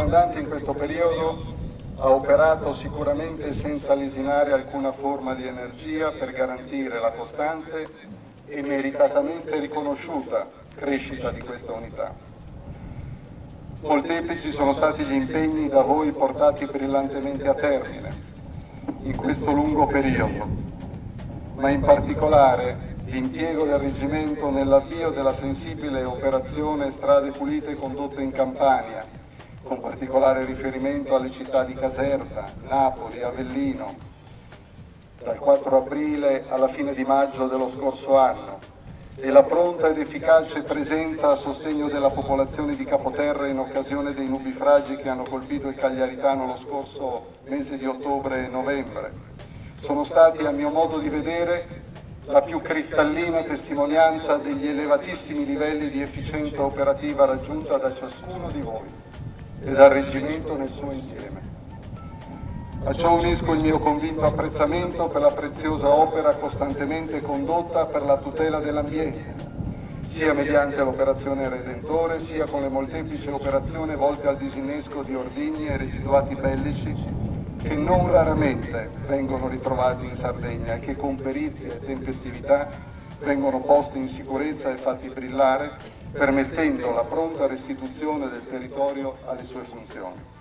comandante in questo periodo ha operato sicuramente senza lesinare alcuna forma di energia per garantire la costante e meritatamente riconosciuta crescita di questa unità. Molteplici sono stati gli impegni da voi portati brillantemente a termine in questo lungo periodo, ma in particolare l'impiego del reggimento nell'avvio della sensibile operazione Strade Pulite condotta in Campania, con particolare riferimento alle città di Caserta, Napoli, Avellino, dal 4 aprile alla fine di maggio dello scorso anno, e la pronta ed efficace presenza a sostegno della popolazione di Capoterra in occasione dei nubifragi che hanno colpito il Cagliaritano lo scorso mese di ottobre e novembre, sono stati, a mio modo di vedere, la più cristallina testimonianza degli elevatissimi livelli di efficienza operativa raggiunta da ciascuno di voi e dal reggimento nel suo insieme. A ciò unisco il mio convinto apprezzamento per la preziosa opera costantemente condotta per la tutela dell'ambiente, sia mediante l'operazione Redentore, sia con le molteplici operazioni volte al disinnesco di ordigni e residuati bellici che non raramente vengono ritrovati in Sardegna e che con perizia e tempestività vengono posti in sicurezza e fatti brillare, permettendo la pronta restituzione del territorio alle sue funzioni.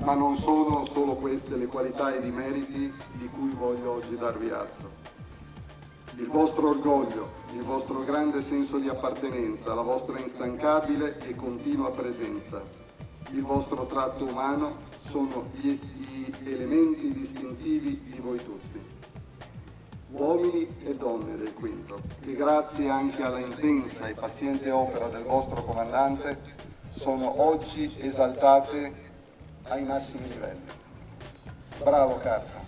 Ma non sono solo queste le qualità ed i meriti di cui voglio oggi darvi atto. Il vostro orgoglio, il vostro grande senso di appartenenza, la vostra instancabile e continua presenza, il vostro tratto umano sono gli elementi distintivi di voi tutti. Uomini e donne del Quinto, che grazie anche alla intensa e paziente opera del vostro comandante sono oggi esaltate ai massimi livelli. Bravo Carta.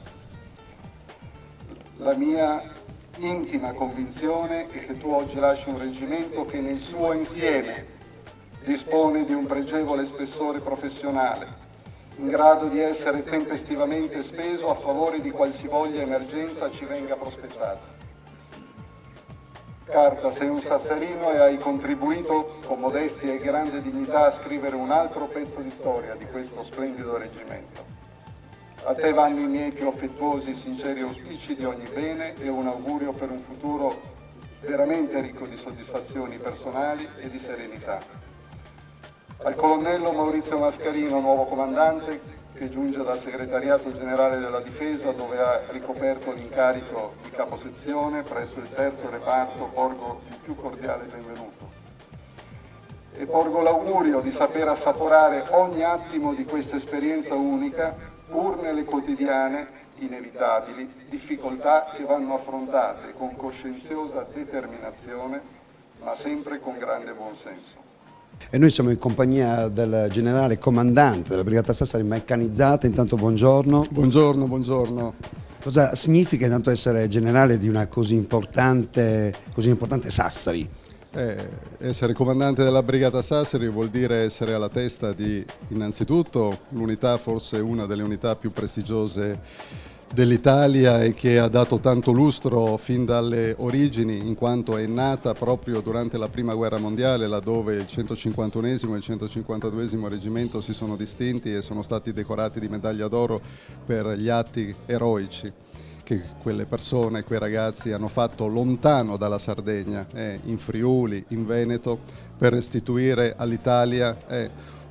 La mia intima convinzione è che tu oggi lasci un reggimento che nel suo insieme dispone di un pregevole spessore professionale, in grado di essere tempestivamente speso a favore di qualsivoglia emergenza ci venga prospettata. Carta, sei un sassarino e hai contribuito con modestia e grande dignità a scrivere un altro pezzo di storia di questo splendido reggimento. A te vanno i miei più affettuosi e sinceri auspici di ogni bene e un augurio per un futuro veramente ricco di soddisfazioni personali e di serenità. Al colonnello Maurizio Mascarino, nuovo comandante, che giunge dal segretariato generale della difesa dove ha ricoperto l'incarico di caposezione presso il terzo reparto, porgo il più cordiale benvenuto. E porgo l'augurio di saper assaporare ogni attimo di questa esperienza unica, pur nelle quotidiane, inevitabili, difficoltà che vanno affrontate con coscienziosa determinazione, ma sempre con grande buonsenso. E noi siamo in compagnia del generale comandante della Brigata Sassari meccanizzata. Intanto buongiorno. Buongiorno, buongiorno. Cosa significa intanto essere generale di una così importante Sassari? Essere comandante della Brigata Sassari vuol dire essere alla testa di, innanzitutto, l'unità, forse una delle unità più prestigiose dell'Italia e che ha dato tanto lustro fin dalle origini, in quanto è nata proprio durante la Prima Guerra Mondiale, laddove il 151esimo e il 152esimo reggimento si sono distinti e sono stati decorati di medaglia d'oro per gli atti eroici che quelle persone, quei ragazzi hanno fatto lontano dalla Sardegna, in Friuli, in Veneto, per restituire all'Italia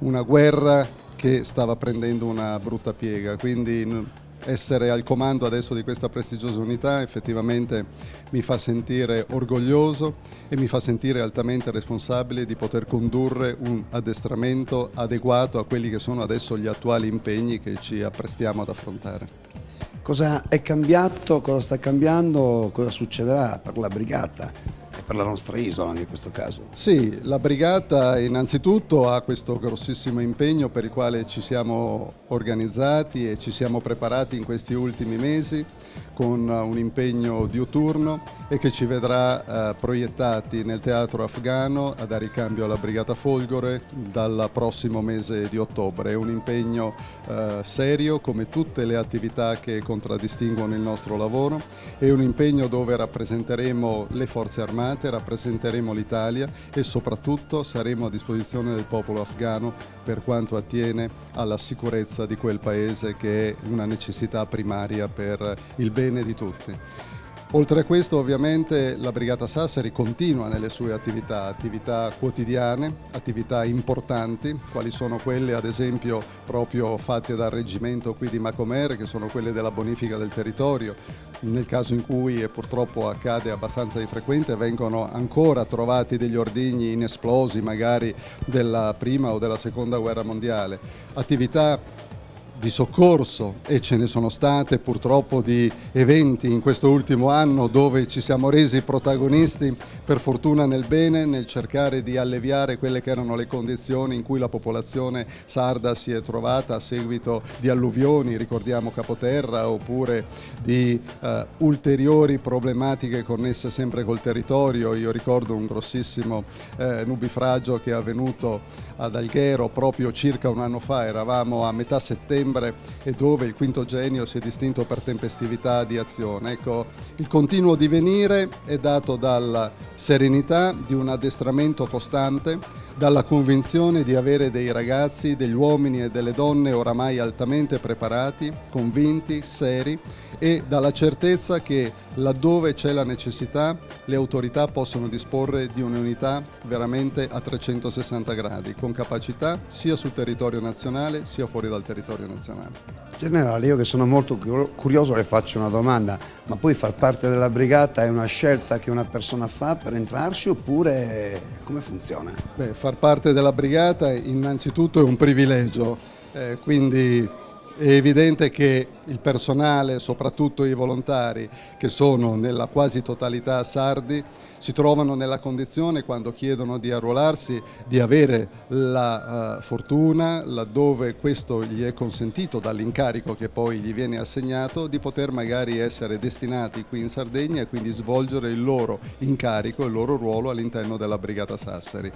una guerra che stava prendendo una brutta piega. Quindi essere al comando adesso di questa prestigiosa unità effettivamente mi fa sentire orgoglioso e mi fa sentire altamente responsabile di poter condurre un addestramento adeguato a quelli che sono adesso gli attuali impegni che ci apprestiamo ad affrontare. Cosa è cambiato, cosa sta cambiando, cosa succederà per la brigata e per la nostra isola anche in questo caso? Sì, la brigata innanzitutto ha questo grossissimo impegno per il quale ci siamo organizzati e ci siamo preparati in questi ultimi mesi con un impegno diuturno e che ci vedrà proiettati nel teatro afghano a dare il cambio alla Brigata Folgore dal prossimo mese di ottobre. È un impegno serio come tutte le attività che contraddistinguono il nostro lavoro, è un impegno dove rappresenteremo le forze armate, giornate rappresenteremo l'Italia e soprattutto saremo a disposizione del popolo afghano per quanto attiene alla sicurezza di quel paese, che è una necessità primaria per il bene di tutti. Oltre a questo, ovviamente, la Brigata Sassari continua nelle sue attività quotidiane, attività importanti, quali sono quelle ad esempio proprio fatte dal reggimento qui di Macomer, che sono quelle della bonifica del territorio. Nel caso in cui, e purtroppo accade abbastanza di frequente, vengono ancora trovati degli ordigni inesplosi, magari della prima o della seconda guerra mondiale. Attività di soccorso, e ce ne sono state purtroppo di eventi in questo ultimo anno dove ci siamo resi protagonisti, per fortuna nel bene, nel cercare di alleviare quelle che erano le condizioni in cui la popolazione sarda si è trovata a seguito di alluvioni, ricordiamo Capoterra, oppure di ulteriori problematiche connesse sempre col territorio. Io ricordo un grossissimo nubifragio che è avvenuto ad Alghero proprio circa un anno fa, eravamo a metà settembre, e dove il Quinto Genio si è distinto per tempestività di azione. Ecco, il continuo divenire è dato dalla serenità di un addestramento costante, dalla convinzione di avere dei ragazzi, degli uomini e delle donne oramai altamente preparati, convinti, seri, e dalla certezza che laddove c'è la necessità le autorità possono disporre di un'unità veramente a 360 gradi, con capacità sia sul territorio nazionale sia fuori dal territorio nazionale. Generale, io che sono molto curioso le faccio una domanda, ma poi far parte della brigata è una scelta che una persona fa per entrarci oppure come funziona? Beh, far parte della brigata innanzitutto è un privilegio, quindi è evidente che il personale, soprattutto i volontari, che sono nella quasi totalità sardi, si trovano nella condizione, quando chiedono di arruolarsi, di avere la fortuna, laddove questo gli è consentito dall'incarico che poi gli viene assegnato, di poter magari essere destinati qui in Sardegna e quindi svolgere il loro incarico, il loro ruolo all'interno della Brigata Sassari.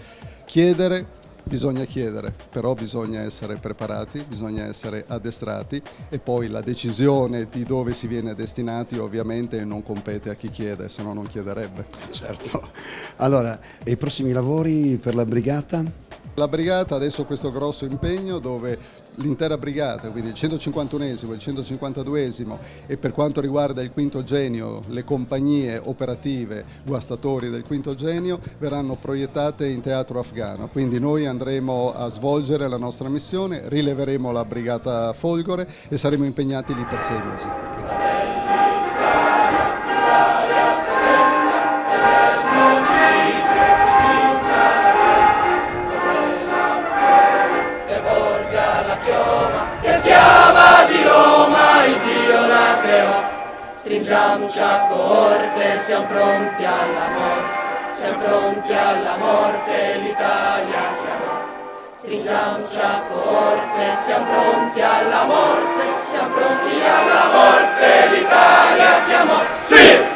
Bisogna chiedere, però bisogna essere preparati, bisogna essere addestrati, e poi la decisione di dove si viene destinati ovviamente non compete a chi chiede, se no non chiederebbe. Certo. Allora, e i prossimi lavori per la brigata? La brigata adesso ha questo grosso impegno dove l'intera brigata, quindi il 151esimo, il 152esimo e per quanto riguarda il Quinto Genio, le compagnie operative guastatori del Quinto Genio verranno proiettate in teatro afghano, quindi noi andremo a svolgere la nostra missione, rileveremo la brigata Folgore e saremo impegnati lì per 6 mesi. Stringiamoci a coorte, siamo pronti alla morte, l'Italia chiamò. Stringiamoci a coorte, siamo pronti alla morte, l'Italia chiamò. Sì!